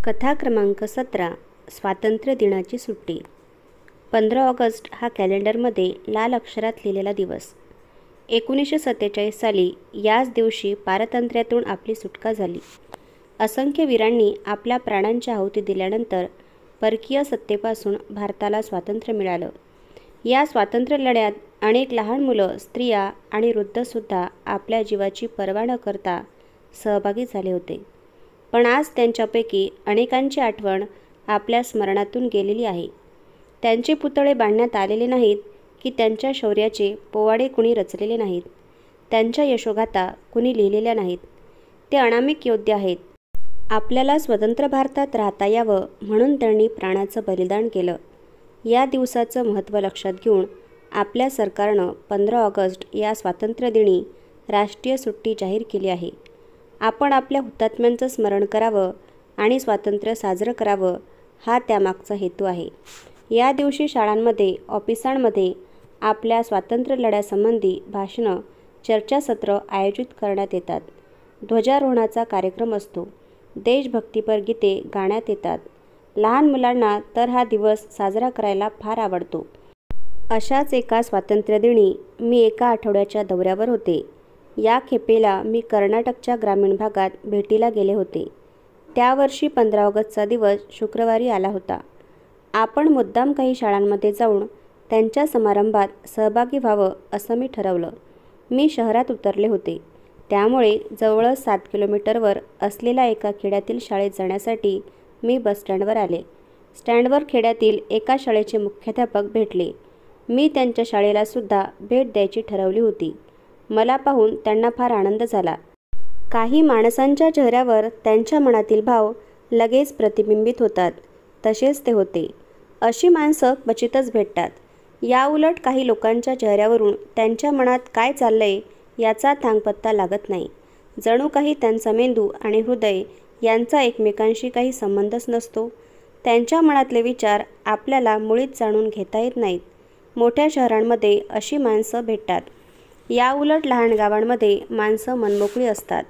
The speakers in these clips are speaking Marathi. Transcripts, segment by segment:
कथा क्रमांक 17. स्वातंत्र्य दिनाची सुट्टी. 15 ऑगस्ट हा कॅलेंडरमध्ये लाल अक्षरात लिहिलेला दिवस. 1947 साली याच दिवशी पारतंत्र्यातून आपली सुटका झाली. असंख्य वीरांनी आपल्या प्राणांच्या आहुती दिल्यानंतर परकीय सत्तेपासून भारताला स्वातंत्र्य मिळालं. या स्वातंत्र्य लढ्यात अनेक लहान मुलं, स्त्रिया आणि वृद्धसुद्धा आपल्या जीवाची पर्वा न करता सहभागी झाले होते. पण आज त्यांच्यापैकी अनेकांची आठवण आपल्या स्मरणातून गेलेली आहे. त्यांचे पुतळे बांधण्यात आलेले नाहीत की त्यांच्या शौर्याचे पोवाडे कुणी रचलेले नाहीत. त्यांच्या यशोगाथा कुणी लिहिलेल्या नाहीत. ते अनामिक योद्धे आहेत. आपल्याला स्वतंत्र भारतात राहता यावं म्हणून त्यांनी प्राणाचं बलिदान केलं. या दिवसाचं महत्त्व लक्षात घेऊन आपल्या सरकारनं 15 ऑगस्ट या स्वातंत्र्यदिनी राष्ट्रीय सुट्टी जाहीर केली आहे. आपण आपल्या हुतात्म्यांचं स्मरण करावं आणि स्वातंत्र्य साजरं करावं हा त्यामागचा हेतू आहे. या दिवशी शाळांमध्ये, ऑफिसांमध्ये आपल्या स्वातंत्र्य लढ्यासंबंधी भाषणं, चर्चासत्र आयोजित करण्यात येतात. ध्वजारोहणाचा कार्यक्रम असतो. देशभक्तीपर गीते गाण्यात येतात. लहान मुलांना तर हा दिवस साजरा करायला फार आवडतो. अशाच एका स्वातंत्र्यदिनी मी एका आठवड्याच्या दौऱ्यावर होते. या खेपेला मी कर्नाटकच्या ग्रामीण भागात भेटीला गेले होते. त्या वर्षी 15 ऑगस्टचा दिवस शुक्रवारी आला होता. आपण मुद्दाम काही शाळांमध्ये जाऊन त्यांच्या समारंभात सहभागी व्हावं असं मी ठरवलं. मी शहरात उतरले होते. त्यामुळे जवळच 7 किलोमीटरवर असलेल्या एका खेड्यातील शाळेत जाण्यासाठी मी बसस्टँडवर आले. स्टँडवर खेड्यातील एका शाळेचे मुख्याध्यापक भेटले. मी त्यांच्या शाळेलासुद्धा भेट द्यायची ठरवली होती. मला पाहून त्यांना फार आनंद झाला. काही माणसांच्या चेहऱ्यावर त्यांच्या मनातील भाव लगेच प्रतिबिंबित होतात. तसेच ते होते. अशी माणसं क्वचितच भेटतात. याउलट काही लोकांच्या चेहऱ्यावरून त्यांच्या मनात काय चाललंय याचा थांगपत्ता लागत नाही. जणू काही त्यांचा मेंदू आणि हृदय यांचा एकमेकांशी काही संबंधच नसतो. त्यांच्या मनातले विचार आपल्याला मुळीच जाणून घेता येत नाहीत. मोठ्या शहरांमध्ये अशी माणसं भेटतात. याउलट लहान गावांमध्ये माणसं मनमोकळी असतात.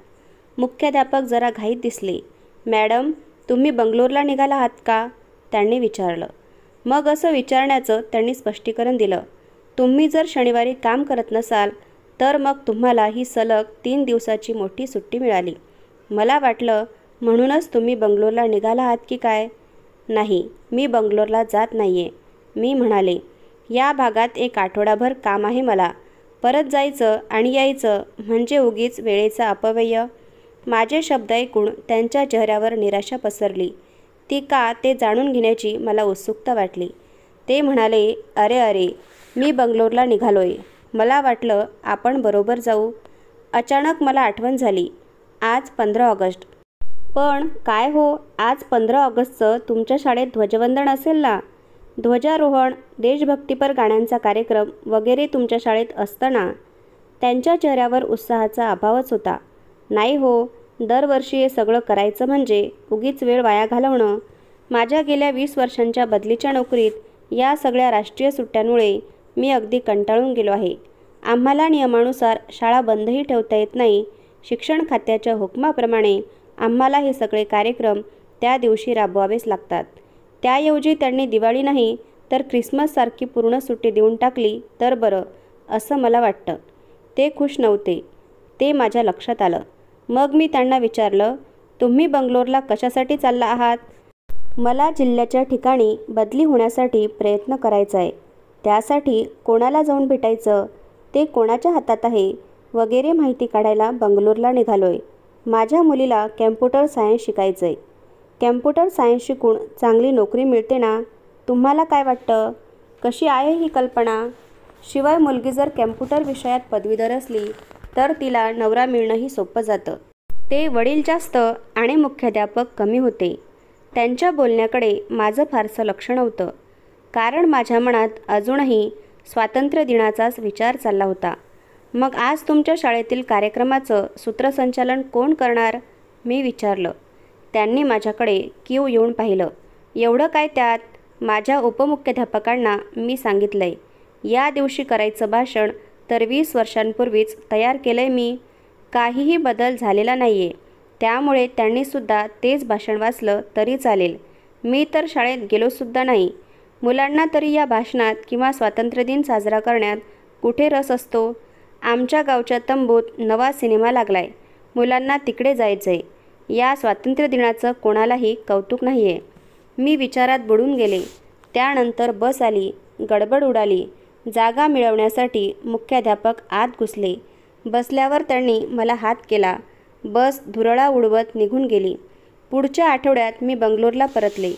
मुख्याध्यापक जरा घाईत दिसले. मॅडम, तुम्ही बंगलोरला निघाला आहात का? त्यांनी विचारलं. मग असं विचारण्याचं त्यांनी स्पष्टीकरण दिलं. तुम्ही जर शनिवारी काम करत नसाल तर मग तुम्हाला ही सलग 3 दिवसाची मोठी सुट्टी मिळाली. मला वाटलं म्हणूनच तुम्ही बंगलोरला निघाला आहात की काय? नाही, मी बंगलोरला जात नाहीये, मी म्हणाले. या भागात एक आठवडाभर काम आहे मला. परत जायचं आणि यायचं म्हणजे उगीच वेळेचा अपव्यय. माझे शब्द ऐकून त्यांच्या चेहऱ्यावर निराशा पसरली. ती का ते जाणून घेण्याची मला उत्सुकता वाटली. ते म्हणाले, अरे, मी बंगलोरला निघालोय. मला वाटलं आपण बरोबर जाऊ. अचानक मला आठवण झाली. आज 15 ऑगस्ट. पण काय हो, आज 15 ऑगस्टचं तुमच्या शाळेत ध्वजवंदन असेल ना? ध्वजारोहण, देशभक्तीपर गाण्यांचा कार्यक्रम वगैरे तुमच्या शाळेत असतं ना? त्यांच्या चेहऱ्यावर उत्साहाचा अभावच होता. नाही हो, दरवर्षी हे सगळं करायचं म्हणजे उगीच वेळ वाया घालवणं. माझ्या गेल्या 20 वर्षांच्या बदलीच्या नोकरीत या सगळ्या राष्ट्रीय सुट्ट्यांमुळे मी अगदी कंटाळून गेलो आहे. आम्हाला नियमानुसार शाळा बंदही ठेवता येत नाही. शिक्षण खात्याच्या हुकमाप्रमाणे आम्हाला हे सगळे कार्यक्रम त्या दिवशी राबवावेच लागतात. त्याऐवजी त्यांनी दिवाळी नाही तर ख्रिसमससारखी पूर्ण सुट्टी देऊन टाकली तर बरं, असं मला वाटतं. ते खुश नव्हते. ते माझ्या लक्षात आलं. मग मी त्यांना विचारलं, तुम्ही बंगलोरला कशासाठी चालला आहात? मला जिल्ह्याच्या ठिकाणी बदली होण्यासाठी प्रयत्न करायचा आहे. त्यासाठी कोणाला जाऊन भेटायचं, ते कोणाच्या हातात आहे वगैरे माहिती काढायला बंगलोरला निघालोय. माझ्या मुलीला कॅम्प्युटर सायन्स शिकायचं आहे. कॅम्प्युटर सायन्स शिकून चांगली नोकरी मिळते ना? तुम्हाला काय वाटतं? कशी आहे ही कल्पना? शिवाय मुलगी जर कॅम्प्युटर विषयात पदवीधर असली तर तिला नवरा मिळणंही सोपं जातं. ते वडील जास्त आणि मुख्याध्यापक कमी होते. त्यांच्या बोलण्याकडे माझं फारसं लक्ष नव्हतं. कारण माझ्या मनात अजूनही स्वातंत्र्य दिनाचाच विचार चालला होता. मग आज तुमच्या शाळेतील कार्यक्रमाचं सूत्रसंचालन कोण करणार? मी विचारलं. त्यांनी माझ्याकडे कीव येऊन पाहिलं. एवढं काय त्यात? माझ्या उपमुख्याध्यापकांना मी सांगितलंय. या दिवशी करायचं भाषण तर 20 वर्षांपूर्वीच तयार केलंय मी. काहीही बदल झालेला नाहीये. त्यामुळे त्यांनीसुद्धा तेच भाषण वाचलं तरी चालेल. मी तर शाळेत गेलोसुद्धा नाही. मुलांना तरी या भाषणात किंवा स्वातंत्र्यदिन साजरा करण्यात कुठे रस असतो? आमच्या गावच्या तंबूत नवा सिनेमा लागलाय. मुलांना तिकडे जायचंय. या स्वातंत्र्यदिनाचं कोणालाही कौतुक नाही आहे. मी विचारात बुडून गेले. त्यानंतर बस आली. गडबड उडाली. जागा मिळवण्यासाठी मुख्याध्यापक आत घुसले. बसल्यावर त्यांनी मला हात केला. बस धुरळा उडवत निघून गेली. पुढच्या आठवड्यात मी बंगलोरला परतले.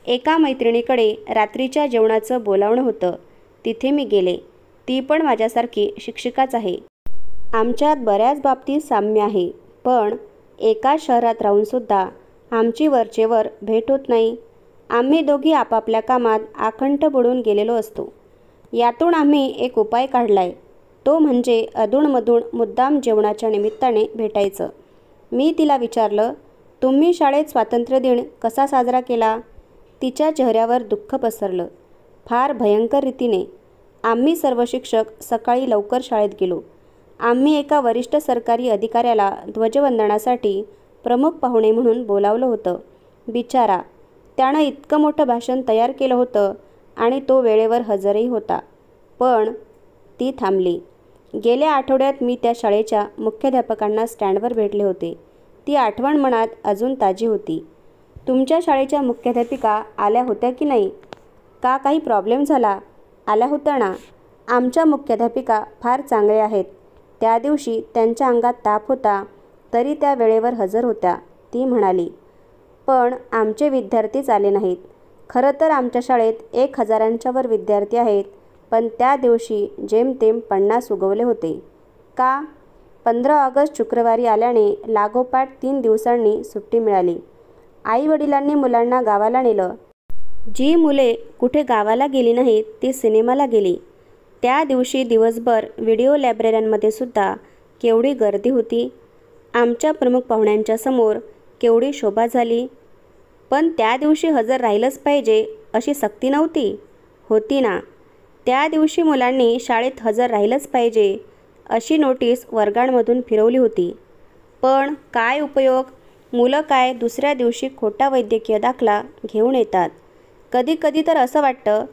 एका मैत्रिणीकडे रात्रीच्या जेवणाचं बोलावणं होतं. तिथे मी गेले. ती पण माझ्यासारखी शिक्षिकाच आहे. आमच्यात बऱ्याच बाबतीत साम्य आहे. पण एकाच शहरात राहूनसुद्धा आमची वरचेवर भेट होत नाही. आम्ही दोघी आपापल्या कामात आखंड बुडून गेलेलो असतो. यातून आम्ही एक उपाय काढलाय. तो म्हणजे अधूनमधून मुद्दाम जेवणाच्या निमित्ताने भेटायचं. मी तिला विचारलं, तुम्ही शाळेत स्वातंत्र्यदिन कसा साजरा केला? तिच्या चेहऱ्यावर दुःख पसरलं. फार भयंकर रीतीने. आम्ही सर्व शिक्षक सकाळी लवकर शाळेत गेलो. आम्ही एका वरिष्ठ सरकारी अधिकाऱ्याला ध्वजवंदनासाठी प्रमुख पाहुणे म्हणून बोलावलं होतं. बिचारा, त्यानं इतकं मोठं भाषण तयार केलं होतं आणि तो वेळेवर हजरही होता. पण ती थांबली. गेल्या आठवड्यात मी त्या शाळेच्या मुख्याध्यापकांना स्टँडवर भेटले होते. ती आठवण मनात अजून ताजी होती. तुमच्या शाळेच्या मुख्याध्यापिका आल्या होत्या की नाही? का काही प्रॉब्लेम झाला? आल्या होत्या ना. आमच्या मुख्याध्यापिका फार चांगल्या आहेत. त्या दिवशी त्यांच्या अंगात ताप होता तरी त्या वेळेवर हजर होत्या, ती म्हणाली. पण आमचे विद्यार्थीच आले नाहीत. खरं तर आमच्या शाळेत 1000च्या वर विद्यार्थी आहेत. पण त्या दिवशी जेमतेम 50 उगवले होते. का? 15 ऑगस्ट शुक्रवारी आल्याने लागोपाठ 3 दिवसांनी सुट्टी मिळाली. आईवडिलांनी मुलांना गावाला नेलं. जी मुले कुठे गावाला गेली नाहीत ती सिनेमाला गेली. त्या दिवशी दिवसभर व्हिडिओ लायब्रऱ्यांमध्ये सुद्धा केवढी गर्दी होती. आमच्या प्रमुख पाहुण्यांच्या समोर केवढी शोभा झाली. पण त्या दिवशी हजर राहिलंच पाहिजे अशी सक्ती नव्हती? होती ना. त्या दिवशी मुलांनी शाळेत हजर राहिलंच पाहिजे अशी नोटीस वर्गांमधून फिरवली होती. पण काय उपयोग? मुलं काय दुसऱ्या दिवशी खोटा वैद्यकीय दाखला घेऊन येतात. कधी कधी तर असं वाटतं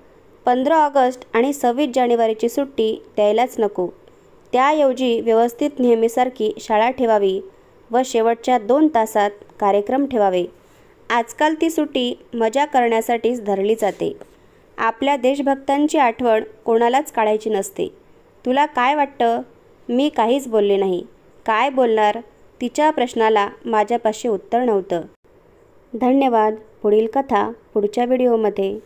15 ऑगस्ट आणि 26 जानेवारीची सुट्टी द्यायलाच नको. त्याऐवजी व्यवस्थित नेहमीसारखी शाळा ठेवावी व शेवटच्या 2 तासात कार्यक्रम ठेवावे. आजकाल ती सुट्टी मजा करण्यासाठीच धरली जाते. आपल्या देशभक्तांची आठवण कोणालाच काढायची नसते. तुला काय वाटतं? मी काहीच बोलले नाही. काय बोलणार? तिच्या प्रश्नाला माझ्यापाशी उत्तर नव्हतं. धन्यवाद. पुढील कथा पुढच्या व्हिडिओमध्ये.